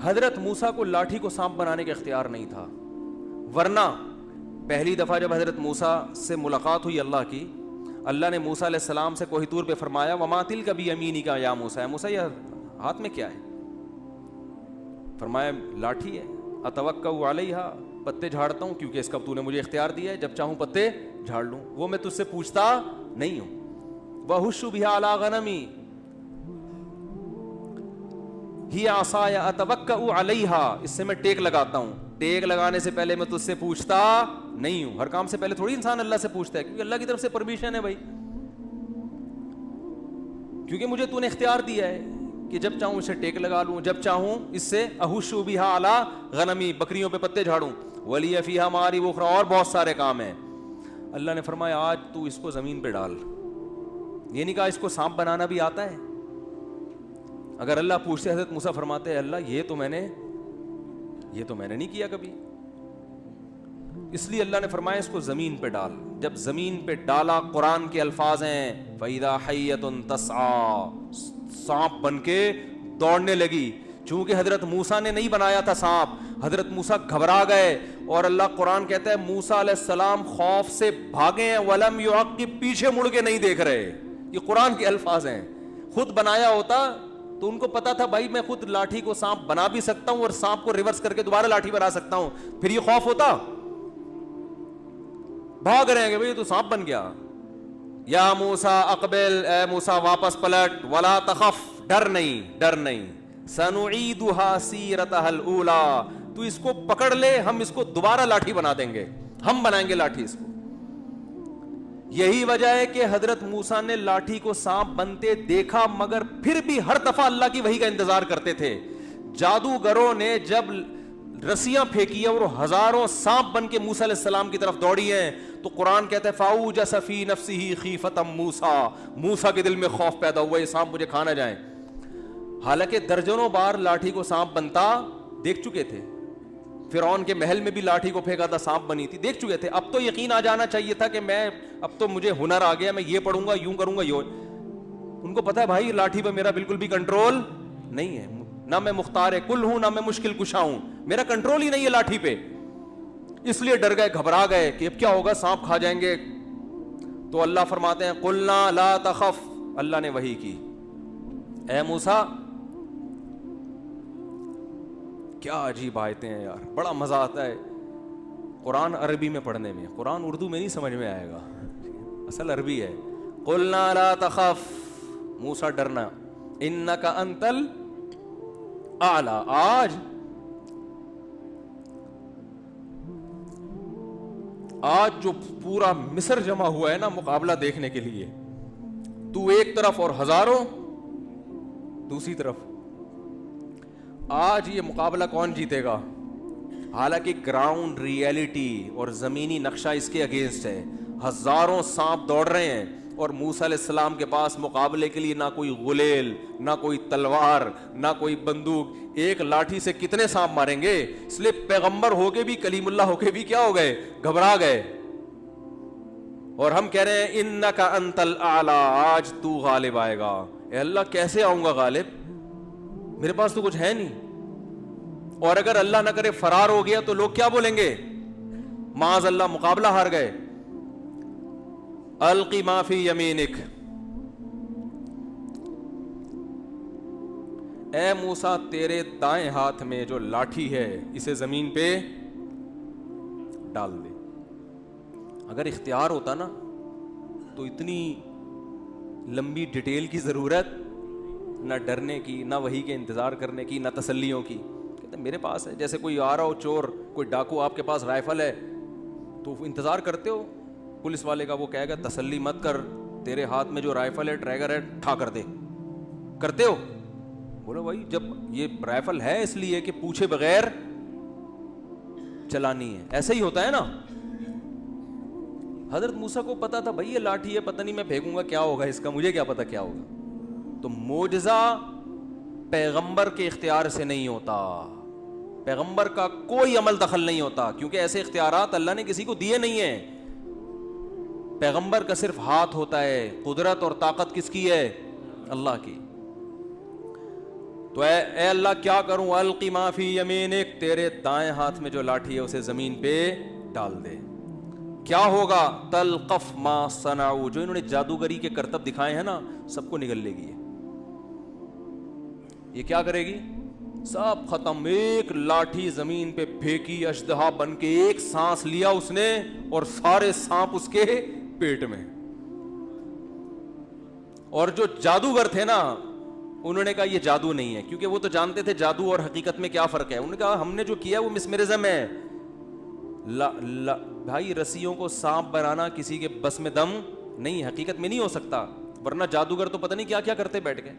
حضرت موسیٰ کو لاٹھی کو سانپ بنانے کا اختیار نہیں تھا، ورنہ پہلی دفعہ جب حضرت موسیٰ سے ملاقات ہوئی اللہ کی، اللہ نے موسیٰ علیہ السلام سے کوہ طور پہ فرمایا وما تلک بیمینک یا موسیٰ، موسیٰ یہ ہاتھ میں کیا ہے؟ فرمایا لاٹھی ہے، اتوکأ علیہا، پتے جھاڑتا ہوں کیونکہ اس کا تو نے مجھے اختیار دیا ہے، جب چاہوں پتے جھاڑ لوں، وہ میں تجھ سے پوچھتا نہیں ہوں۔ وَأَحُشُّ بِهَا عَلَىٰ غَنَمِي هِيَ عَصَايَ أَتَوَكَّأُ عَلَيْهَا، اس سے میں ٹیک لگاتا ہوں، ٹیک لگانے سے پہلے میں تجھ سے پوچھتا نہیں ہوں۔ ہر کام سے پہلے تھوڑی انسان اللہ سے پوچھتا ہے، کیونکہ اللہ کی طرف سے پرمیشن ہے بھائی، کیونکہ مجھے تو نے اختیار دیا ہے کہ جب چاہوں اسے ٹیک لگا لوں، جب چاہوں اس سے احشو بہا علی غنمی، بکریوں پہ پتے جھاڑوں، ولی فیہا معارب اخری، اور بہت سارے کام ہیں۔ اللہ نے فرمایا آج تو اس کو زمین پہ ڈال، یہ نہیں کہا اس کو سانپ بنانا بھی آتا ہے۔ اگر اللہ پوچھتے حضرت موسیٰ فرماتے ہیں اللہ یہ تو میں نے نہیں کیا کبھی، اس لیے اللہ نے فرمایا اس کو زمین پہ ڈال۔ جب زمین پہ ڈالا، قرآن کے الفاظ ہیں فَإِذَا حَيَّةٌ تَسْعَىٰ، سانپ بن کے دوڑنے لگی۔ چونکہ حضرت موسیٰ نے نہیں بنایا تھا سانپ، حضرت موسیٰ گھبرا گئے، اور اللہ قرآن کہتا ہے موسیٰ علیہ السلام خوف سے بھاگے ہیں، وَلَمْ يُعَقِّبْ، پیچھے مڑ کے نہیں دیکھ رہے۔ یہ قرآن کے الفاظ ہیں۔ خود بنایا ہوتا تو ان کو پتا تھا بھائی میں خود لاٹھی کو سانپ بنا بھی سکتا ہوں اور سانپ کو ریورس کر کے دوبارہ لاٹھی بنا سکتا ہوں، پھر یہ خوف ہوتا؟ بھاگ رہے ہیں کہ بھئی تو سانپ بن گیا۔ یا موسیٰ اقبل، اے موسیٰ واپس پلٹ، ولا تخف، ڈر نہیں، سنعیدها سیرتها الاولی، تو اس کو پکڑ لے، ہم اس کو دوبارہ لاٹھی بنا دیں گے، ہم بنائیں گے لاٹھی اس کو۔ یہی وجہ ہے کہ حضرت موسیٰ نے لاٹھی کو سانپ بنتے دیکھا، مگر پھر بھی ہر دفعہ اللہ کی وحی کا انتظار کرتے تھے۔ جادوگروں نے جب رسیاں پھینکی اور ہزاروں سانپ بن کے موسیٰ علیہ السلام کی طرف دوڑی ہیں، تو قرآن کہتا ہے فَأَوْجَسَ فِي نَفْسِهِ خِیفَةً مُوسیٰ، موسیٰ کے دل میں خوف پیدا ہوا یہ سانپ مجھے کھا نہ جائیں۔ حالانکہ درجنوں بار لاٹھی کو سانپ بنتا دیکھ چکے تھے، فرعون کے محل میں بھی لاٹھی کو پھینکا تھا سانپ بنی تھی، دیکھ چکے تھے۔ اب تو یقین آ جانا چاہیے تھا کہ میں اب تو مجھے ہنر آ گیا، میں یہ پڑھوں گا، یوں کروں گا، ان کو پتا ہے بھائی لاٹھی پہ میرا بالکل بھی کنٹرول نہیں ہے، نہ میں مختار کل ہوں، نہ میں مشکل کشا ہوں، میرا کنٹرول ہی نہیں ہے لاٹھی پہ۔ اس لیے ڈر گئے، گھبرا گئے کہ اب کیا ہوگا، سانپ کھا جائیں گے۔ تو اللہ فرماتے ہیں قلنا لا تخف، اللہ نے وحی کی، اے موسیٰ، کیا عجیب آیتیں ہیں یار، بڑا مزہ آتا ہے قرآن عربی میں پڑھنے میں، قرآن اردو میں نہیں سمجھ میں آئے گا، اصل عربی ہے۔ قلنا لا تخف، موسیٰ ڈرنا، انک انت الاعلی، آج جو پورا مصر جمع ہوا ہے نا مقابلہ دیکھنے کے لیے، تو ایک طرف اور ہزاروں دوسری طرف، آج یہ مقابلہ کون جیتے گا؟ حالانکہ گراؤنڈ ریئلٹی اور زمینی نقشہ اس کے اگینسٹ ہے، ہزاروں سانپ دوڑ رہے ہیں، اور موسیٰ علیہ السلام کے پاس مقابلے کے لیے نہ کوئی غلیل، نہ کوئی تلوار، نہ کوئی بندوق، ایک لاٹھی سے کتنے سانپ ماریں گے؟ اس لیے پیغمبر ہو کے بھی، کلیم اللہ ہو کے بھی کیا ہو گئے؟ گھبرا گئے۔ اور ہم کہہ رہے ہیں انک انت الاعلی، آج تو غالب آئے گا۔ اے اللہ کیسے آؤں گا غالب، میرے پاس تو کچھ ہے نہیں، اور اگر اللہ نہ کرے فرار ہو گیا تو لوگ کیا بولیں گے؟ معاذ اللہ مقابلہ ہار گئے۔ القی ما فی یمینک، اے موسیٰ تیرے دائیں ہاتھ میں جو لاٹھی ہے اسے زمین پہ ڈال دے۔ اگر اختیار ہوتا نا تو اتنی لمبی ڈیٹیل کی ضرورت نہ ڈرنے کی، نہ وحی کے انتظار کرنے کی، نہ تسلیوں کی۔ کہتے میرے پاس ہے، جیسے کوئی آ رہا ہو چور، کوئی ڈاکو، آپ کے پاس رائفل ہے تو انتظار کرتے ہو پولیس والے کا، وہ کہے گا تسلی مت کر، تیرے ہاتھ میں جو رائفل ہے ٹریگر ہے اٹھا کر دے، کرتے ہو؟ بولو بھائی جب یہ رائفل ہے اس لیے کہ پوچھے بغیر چلانی ہے، ایسا ہی ہوتا ہے نا۔ حضرت موسیٰ کو پتا تھا بھائی یہ لاٹھی ہے، پتہ نہیں میں پھینکوں گا کیا ہوگا اس کا، مجھے کیا پتا کیا ہوگا۔ تو معجزہ پیغمبر کے اختیار سے نہیں ہوتا، پیغمبر کا کوئی عمل دخل نہیں ہوتا، کیونکہ ایسے اختیارات اللہ نے کسی کو دیے نہیں ہیں۔ پیغمبر کا صرف ہاتھ ہوتا ہے، قدرت اور طاقت کس کی ہے؟ اللہ کی۔ تو اے اللہ کیا کروں؟ القی ما فی یمینک، تیرے دائیں ہاتھ میں جو لاٹھی ہے اسے زمین پہ ڈال دے. کیا ہوگا؟ تلقف ما صنعوا، جو انہوں نے جادوگری کے کرتب دکھائے ہیں نا سب کو نگل لے گی. یہ کیا کرے گی؟ سب ختم. ایک لاٹھی زمین پہ پھینکی، اژدہا بن کے ایک سانس لیا اس نے اور سارے سانپ اس کے پیٹ میں. اور جو جادوگر تھے نا انہوں نے کہا یہ جادو نہیں ہے، کیونکہ وہ تو جانتے تھے جادو اور حقیقت میں کیا فرق ہے. انہوں نے کہا ہم نے جو کیا وہ مسمرزم ہے. بھائی رسیوں کو سانپ بنانا کسی کے بس میں دم نہیں، حقیقت میں نہیں ہو سکتا، ورنہ جادوگر تو پتہ نہیں کیا کیا کرتے بیٹھ کے.